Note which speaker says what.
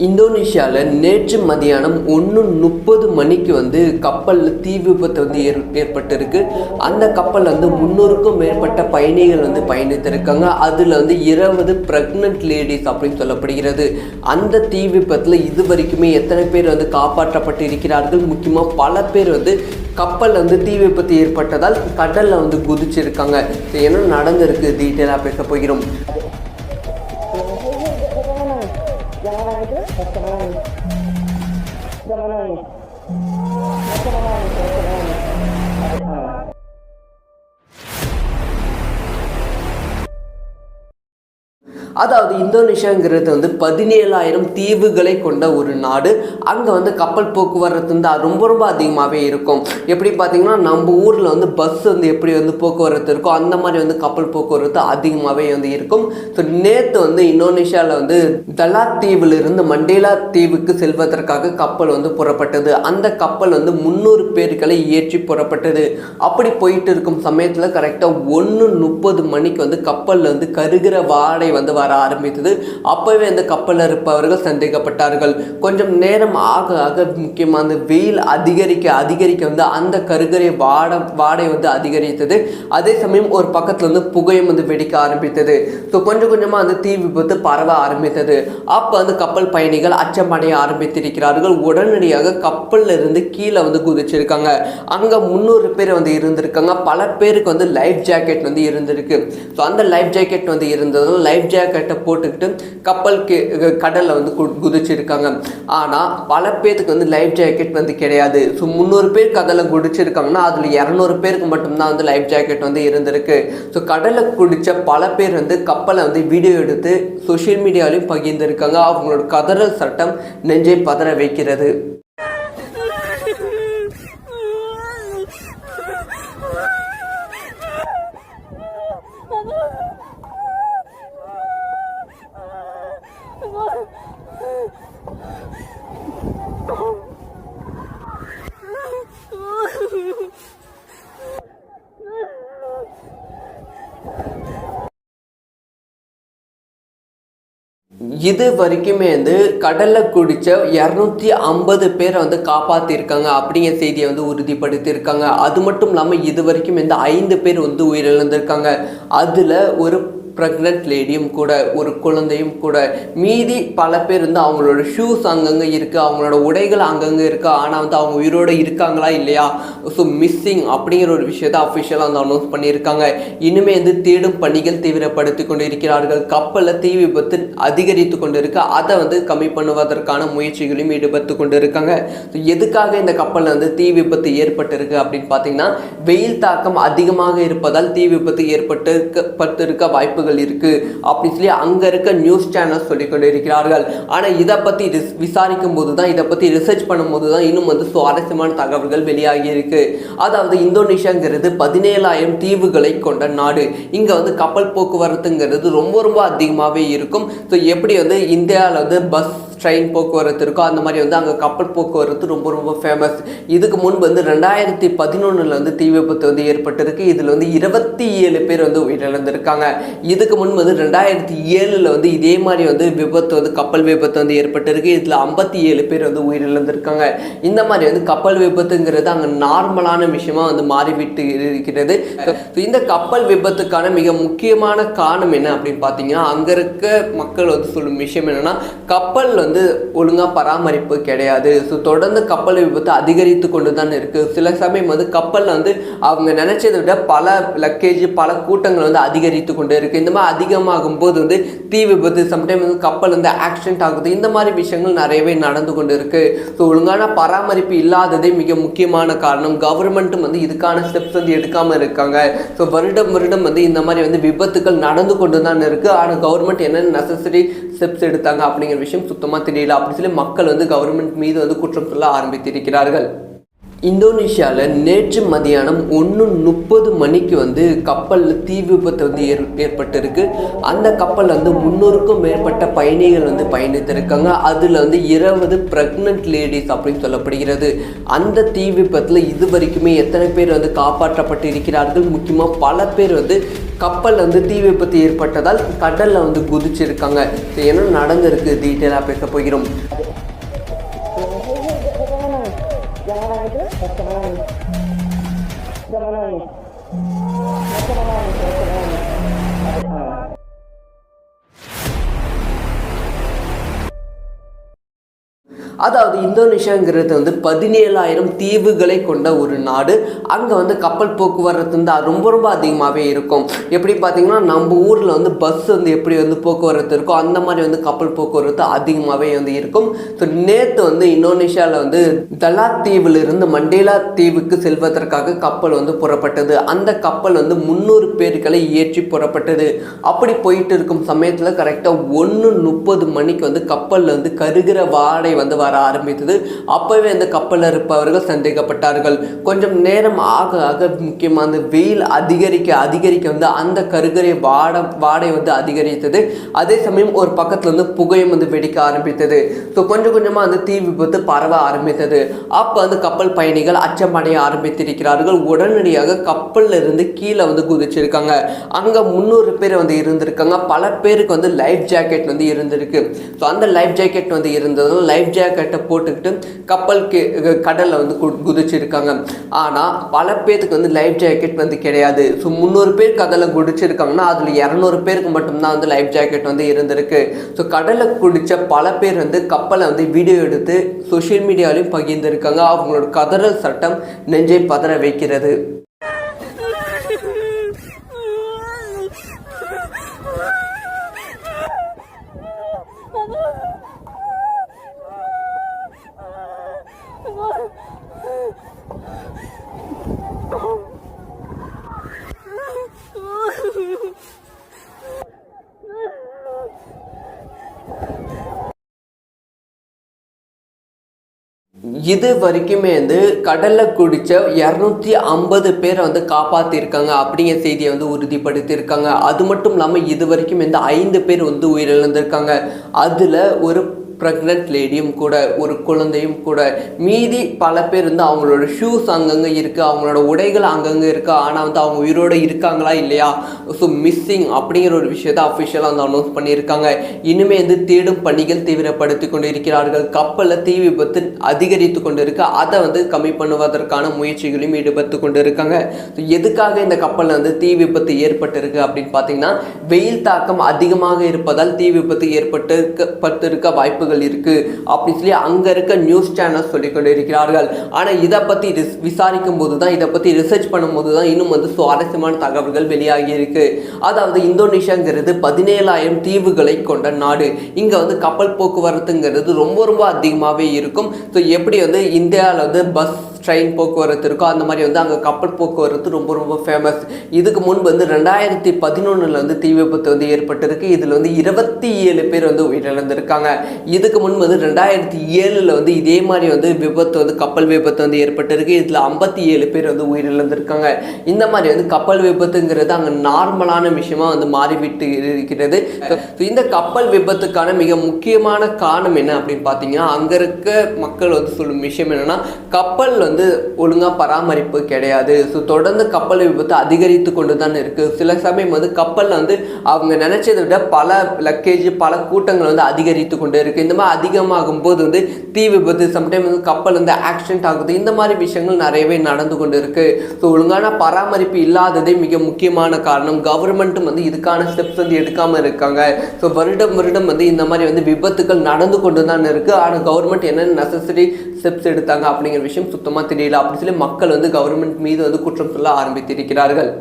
Speaker 1: இந்தோனேஷியாவில் நேற்று மதியானம் 1:30 மணிக்கு கப்பலில் தீ விபத்து ஏற்பட்டிருக்கு. அந்த கப்பல் 300க்கும் மேற்பட்ட பயணிகள் பயணித்திருக்காங்க. அதில் 20 ப்ரெக்னென்ட் லேடிஸ் அப்படின்னு சொல்லப்படுகிறது. அந்த தீ விபத்தில் இது வரைக்குமே எத்தனை பேர் காப்பாற்றப்பட்டு இருக்கிறார்கள். முக்கியமாக பல பேர் கப்பல் தீ விபத்து ஏற்பட்டதால் கடலில் குதிச்சிருக்காங்க. என்ன நடந்திருக்கு டீட்டெயிலாக பேச போகிறோம். அதாவது இந்தோனேஷியாங்கிறது 17,000 தீவுகளை கொண்ட ஒரு நாடு. அங்கே கப்பல் போக்குவரத்து ரொம்ப ரொம்ப அதிகமாகவே இருக்கும். எப்படி பார்த்தீங்கன்னா நம்ம ஊரில் பஸ் எப்படி போக்குவரத்து இருக்கோ அந்த மாதிரி கப்பல் போக்குவரத்து அதிகமாகவே இருக்கும். ஸோ நேற்று இந்தோனேஷியாவில் தலாத் தீவிலிருந்து மண்டேலா தீவுக்கு செல்வதற்காக கப்பல் புறப்பட்டது. அந்த கப்பல் 300 பேர்களை ஏற்றி புறப்பட்டது. அப்படி போயிட்டு இருக்கும் சமயத்தில் கரெக்டாக 1:30 மணிக்கு கப்பலில் கருகிற வாடை வர ஆரம்பித்தது. அப்பவே அந்த கப்பலில் இருப்பவர்கள் சந்தேகப்பட்டார்கள். கொஞ்சம் நேரம் ஆக ஆக முக்கியமாக வெயில் அதிகரிக்க அந்த கருகரை வாடை அதிகரித்தது. அதே சமயம் ஒரு பக்கத்தில் புகையும் வெடிக்க ஆரம்பித்தது. ஸோ கொஞ்சம் கொஞ்சமாக அந்த தீ விபத்து பரவ ஆரம்பித்தது. அப்போ கப்பல் பயணிகள் அச்சமடைய ஆரம்பித்திருக்கிறார்கள். உடனடியாக கப்பலில் இருந்து கீழே குதிச்சிருக்காங்க. அங்கே 300 பேர் இருந்திருக்காங்க. பல பேருக்கு லைஃப் ஜாக்கெட் இருந்திருக்கு. ஸோ அந்த லைஃப் ஜாக்கெட் இருந்ததும் லைஃப் ஜாக்கெட்டை போட்டுக்கிட்டு கப்பல் கடலில் குதிச்சிருக்காங்க. ஆனால் பல பேருக்கு லைஃப் ஜாக்கெட் கிடையாது. ஸோ 300 பேர் கடலில் குதிச்சிருக்காங்கன்னா அதில் 200 பேருக்கு மட்டும்தான் லைஃப் ஜாக்கெட் இருந்திருக்கு. ஸோ கடலில் குடித்த பல பேர் கப்பலை வீடியோ எடுத்து சோஷியல் மீடியாவிலையும் பகிர்ந்திருக்காங்க. அவங்களோட கதறல் சட்டம் நெஞ்சை பதற வைக்கிறது. இது வரைக்குமே கடலில் குடித்த 250 பேரை காப்பாற்றிருக்காங்க அப்படிங்கிற செய்தியை உறுதிப்படுத்தியிருக்காங்க. அது மட்டும் இல்லாமல் இது வரைக்கும் 5 பேர் உயிரிழந்திருக்காங்க. அதில் ஒரு ப்ரெக்னென்ட் லேடியும் கூட, ஒரு குழந்தையும் கூட. மீதி பல பேர் அவங்களோட ஷூஸ் அங்கங்கே இருக்குது, அவங்களோட உடைகள் அங்கங்கே இருக்குது. ஆனால் அவங்க உயிரோடு இருக்காங்களா இல்லையா, ஸோ மிஸ்ஸிங் அப்படிங்கிற ஒரு விஷயத்தை அஃபிஷியலாக அனௌன்ஸ் பண்ணியிருக்காங்க. இனிமே தேடும் பணிகள் தீவிரப்படுத்தி கொண்டு இருக்கிறார்கள். கப்பலில் தீ விபத்து அதிகரித்து கொண்டு இருக்கு. அதை கம்மி பண்ணுவதற்கான முயற்சிகளையும் ஈடுபட்டு கொண்டு இருக்காங்க. ஸோ எதுக்காக இந்த கப்பலில் தீ விபத்து ஏற்பட்டிருக்கு அப்படின்னு பார்த்தீங்கன்னா வெயில் தாக்கம் அதிகமாக இருப்பதால் தீ விபத்து ஏற்பட்டிருக்க வாய்ப்புகள் இருக்கு அப்படி சொல்லி அங்க இருக்க நியூஸ் சேனல்ஸ் சொல்லிக்கொண்டு இருக்கிறார்கள். ஆனா இதை பத்தி விசாரிக்கும் போதுதான், இதை பத்தி ரிசர்ச் பண்ணும் போதுதான் இன்னும் சுவாரஸ்யமான தகவல்கள் வெளியாகி இருக்கு. அதாவது இந்தோனேஷியாங்கிறது 17,000 தீவுகளை கொண்ட நாடு. இங்க கப்பல் போக்குவரத்துங்கிறது ரொம்ப ரொம்ப அதிகமாகவே இருக்கும். ஸோ எப்படி இந்தியாவில் பஸ் ட்ரெயின் போக்குவரத்து இருக்கோ அந்த மாதிரி அங்கே கப்பல் போக்குவரத்து ரொம்ப ரொம்ப ஃபேமஸ். இதுக்கு முன்பு 2011 தீ விபத்து ஏற்பட்டிருக்கு. இதில் 27 பேர் உயிரிழந்திருக்காங்க. இதுக்கு முன்பு 2007 இதே மாதிரி விபத்து கப்பல் விபத்து ஏற்பட்டிருக்கு. இதில் 57 பேர் உயிரிழந்திருக்காங்க. இந்த மாதிரி கப்பல் விபத்துங்கிறது அங்கே நார்மலான விஷயமா மாறிவிட்டு இருக்கிறது. இந்த கப்பல் விபத்துக்கான மிக முக்கியமான காரணம் என்ன அப்படின்னு பார்த்தீங்கன்னா அங்கே இருக்க மக்கள் சொல்லும் விஷயம் என்னன்னா கப்பல் ஒழுங்கா பராமரிப்பு கிடையாது. ஸோ தொடர்ந்து கப்பல் விபத்து அதிகரித்து கொண்டு தான் இருக்கு. சில சமயம் கப்பலில் அவங்க நினைச்சதை விட பல லக்கேஜ் பல கூட்டங்கள் அதிகரித்து கொண்டு இருக்கு. இந்த மாதிரி அதிகமாகும் போது தீ விபத்து, சம்டைம் கப்பல் ஆக்சிடென்ட் ஆகுது. இந்த மாதிரி விஷயங்கள் நிறையவே நடந்து கொண்டு இருக்கு. ஸோ ஒழுங்கான பராமரிப்பு இல்லாததே மிக முக்கியமான காரணம். கவர்மெண்ட்டும் இதுக்கான ஸ்டெப்ஸ் எடுக்காம இருக்காங்க. ஸோ வருடம் இந்த மாதிரி விபத்துக்கள் நடந்து கொண்டு தான் இருக்கு. ஆனால் கவர்மெண்ட் என்னென்ன நெசசரி ஸ்டெப்ஸ் எடுத்தாங்க அப்படிங்கிற விஷயம் சுத்தமாக தெரியல. அப்படி சொல்லி மக்கள் கவர்மெண்ட் மீது குற்றம் சொல்ல ஆரம்பித்திருக்கிறார்கள். இந்தோனேஷியாவில் நேற்று மதியானம் 1:30 மணிக்கு கப்பலில் தீ விபத்து ஏற்பட்டிருக்கு. அந்த கப்பல் 300க்கும் மேற்பட்ட பயணிகள் பயணித்திருக்காங்க. அதில் 20 ப்ரெக்னென்ட் லேடிஸ் அப்படின்னு சொல்லப்படுகிறது. அந்த தீ விபத்தில் இது வரைக்குமே எத்தனை பேர் காப்பாற்றப்பட்டு இருக்கிறார்கள். முக்கியமாக பல பேர் கப்பல் வந்து தீ விபத்து ஏற்பட்டதால் கடலில் வந்து குதிச்சிருக்காங்க. என்ன நடந்திருக்கு டீட்டெயிலாக பேச போகிறோம். அதாவது இந்தோனேஷியாங்கிறது வந்து 17,000 தீவுகளை கொண்ட ஒரு நாடு. அங்கே வந்து கப்பல் போக்குவரத்து வந்து ரொம்ப ரொம்ப அதிகமாகவே இருக்கும். எப்படி பார்த்தீங்கன்னா நம்ம ஊரில் வந்து பஸ் வந்து எப்படி வந்து போக்குவரத்து இருக்கோ அந்த மாதிரி வந்து கப்பல் போக்குவரத்து அதிகமாகவே வந்து இருக்கும். ஸோ நேற்று வந்து இந்தோனேஷியாவில் வந்து தலாத் தீவிலிருந்து மண்டேலா தீவுக்கு செல்வதற்காக கப்பல் வந்து புறப்பட்டது. அந்த கப்பல் வந்து 300 பேர்களை ஏற்றி புறப்பட்டது. அப்படி போயிட்டு இருக்கும் சமயத்தில் கரெக்டாக 1:30 மணிக்கு வந்து கப்பலில் வந்து கருகிற வாடை வந்து வர ஆரம்பித்தது. அப்பவே அந்த கப்பலில் இருப்பவர்கள் சந்தேகப்பட்டார்கள். கொஞ்சம் நேரம் ஆக ஆக முக்கியமாக அந்த வெயில் அதிகரிக்க வந்து அந்த கருகரை வாடை வந்து அதிகரித்தது. அதே சமயம் ஒரு பக்கத்தில் வந்து புகையும் வந்து வெடிக்க ஆரம்பித்தது. ஸோ கொஞ்சம் கொஞ்சமாக அந்த தீ விபத்து பரவ ஆரம்பித்தது. அப்போ அந்த கப்பல் பயணிகள் அச்சமடைய ஆரம்பித்திருக்கிறார்கள். உடனடியாக கப்பலில் இருந்து கீழே வந்து குதிச்சிருக்காங்க. அங்கே 300 பேர் வந்து இருந்திருக்காங்க. பல பேருக்கு வந்து லைஃப் ஜாக்கெட் வந்து இருந்திருக்கு. ஸோ அந்த லைஃப் ஜாக்கெட் வந்து இருந்ததும் லைஃப் ஜாக்கெட்டை போட்டுக்கிட்டு கடலில் வந்து குதிச்சிருக்காங்க. ஆனால் பல பேருக்கு வந்து லைஃப் ஜாக்கெட் வந்து கிடையாது. ஸோ 300 பேர் கடலில் குதிச்சிருக்காங்கன்னா அதில் 200 பேருக்கு மட்டும்தான் வந்து லைஃப் ஜாக்கெட் வந்து இருந்திருக்கு. ஸோ கடலில் குடித்த பல பேர் வந்து கப்பலை வந்து வீடியோ எடுத்து சோஷியல் மீடியாவிலையும் பகிர்ந்திருக்காங்க. அவங்களோட கதறல் சட்டம் நெஞ்சை பதற வைக்கிறது. இது வரைக்குமே வந்து கடலில் குடித்த 250 பேரை வந்து காப்பாற்றிருக்காங்க அப்படிங்கிற செய்தியை வந்து உறுதிப்படுத்தியிருக்காங்க. அது மட்டும் இல்லாமல் இது வரைக்கும் இந்த 5 பேர் வந்து உயிரிழந்திருக்காங்க. அதில் ஒரு ப்ரெக்னென்ட் லேடியும் கூட, ஒரு குழந்தையும் கூட. மீதி பல பேர் வந்து அவங்களோட ஷூஸ் அங்கங்கே இருக்குது, அவங்களோட உடைகள் அங்கங்கே இருக்குது. ஆனால் வந்து அவங்க உயிரோடு இருக்காங்களா இல்லையா, ஸோ மிஸ்ஸிங் அப்படிங்கிற ஒரு விஷயத்தை அஃபிஷியலாக வந்து அனௌன்ஸ் பண்ணியிருக்காங்க. இனிமேல் வந்து தேடும் பணிகள் தீவிரப்படுத்தி கொண்டு இருக்கிறார்கள். கப்பலில் தீ விபத்து அதிகரித்து கொண்டு இருக்கு. அதை வந்து கம்மி பண்ணுவதற்கான முயற்சிகளையும் ஈடுபட்டு கொண்டு இருக்காங்க. ஸோ எதுக்காக இந்த கப்பலில் வந்து தீ விபத்து ஏற்பட்டிருக்கு அப்படின்னு பார்த்தீங்கன்னா, வெயில் தாக்கம் அதிகமாக இருப்பதால் தீ விபத்து ஏற்பட்டிருக்க வாய்ப்புகள் இருக்கு அப்படி சொல்லி அங்க இருக்க நியூஸ் சேனல்ஸ் சொல்லிக் கொண்டு இருக்கிறார்கள். ஆனா இதை பத்தி விசாரிக்கும் போதுதான், இதை பத்தி ரிசர்ச் பண்ணும் போதுதான் இன்னும் வந்து சுவாரஸ்யமான தகவல்கள் வெளியாகி இருக்கு. அதாவது இந்தோனேஷியாங்கிறது 17,000 தீவுகளை கொண்ட நாடு. இங்க வந்து கப்பல் போக்குவரத்துங்கிறது ரொம்ப ரொம்ப அதிகமாகவே இருக்கும். ஸோ எப்படி வந்து இந்தியாவில் வந்து பஸ் ட்ரெயின் போக்குவரத்து இருக்கோ அந்த மாதிரி வந்து அங்கே கப்பல் போக்குவரத்து ரொம்ப ரொம்ப ஃபேமஸ். இதுக்கு முன்பு வந்து 2011 வந்து தீ விபத்து வந்து ஏற்பட்டிருக்கு. இதில் வந்து 27 பேர் வந்து உயிரிழந்திருக்காங்க. இதுக்கு முன்பு வந்து 2007 வந்து இதே மாதிரி வந்து விபத்து வந்து கப்பல் விபத்து வந்து ஏற்பட்டிருக்கு. இதில் 57 பேர் வந்து உயிரிழந்திருக்காங்க. இந்த மாதிரி வந்து கப்பல் விபத்துங்கிறது அங்கே நார்மலான விஷயமா வந்து மாறிவிட்டு இருக்கிறது. இந்த கப்பல் விபத்துக்கான மிக முக்கியமான காரணம் என்ன அப்படின்னு பார்த்தீங்கன்னா, அங்கே இருக்க மக்கள் வந்து சொல்லும் விஷயம் என்னன்னா, கப்பல் வந்து ஒழுங்காக பராமரிப்பு கிடையாது. ஸோ தொடர்ந்து கப்பல் விபத்து அதிகரித்து கொண்டு தான் இருக்குது. சில சமயம் வந்து கப்பலில் வந்து அவங்க நினைச்சதை விட பல லக்கேஜ் பல கூட்டங்கள் வந்து அதிகரித்து கொண்டு இருக்குது. இந்த மாதிரி அதிகமாகும் போது வந்து தீ விபத்து, சம்டைம் வந்து கப்பல் வந்து ஆக்சிடென்ட் ஆகுது. இந்த மாதிரி விஷயங்கள் நிறையவே நடந்து கொண்டு இருக்குது. ஸோ ஒழுங்கான பராமரிப்பு இல்லாததே மிக முக்கியமான காரணம். கவர்மெண்ட்டும் வந்து இதுக்கான ஸ்டெப்ஸ் வந்து எடுக்காமல் இருக்காங்க. ஸோ வருடம் வந்து இந்த மாதிரி வந்து விபத்துக்கள் நடந்து கொண்டு தான் இருக்குது. ஆனால் கவர்மெண்ட் என்னென்ன நெசசரி ஸ்டெப்ஸ் எடுத்தாங்க அப்படிங்கிற விஷயம் சுத்தமாக தெரியல. அப்படி சொல்லி மக்கள் வந்து கவர்மெண்ட் மீது வந்து குற்றம் சொல்ல ஆரம்பித்திருக்கிறார்கள்.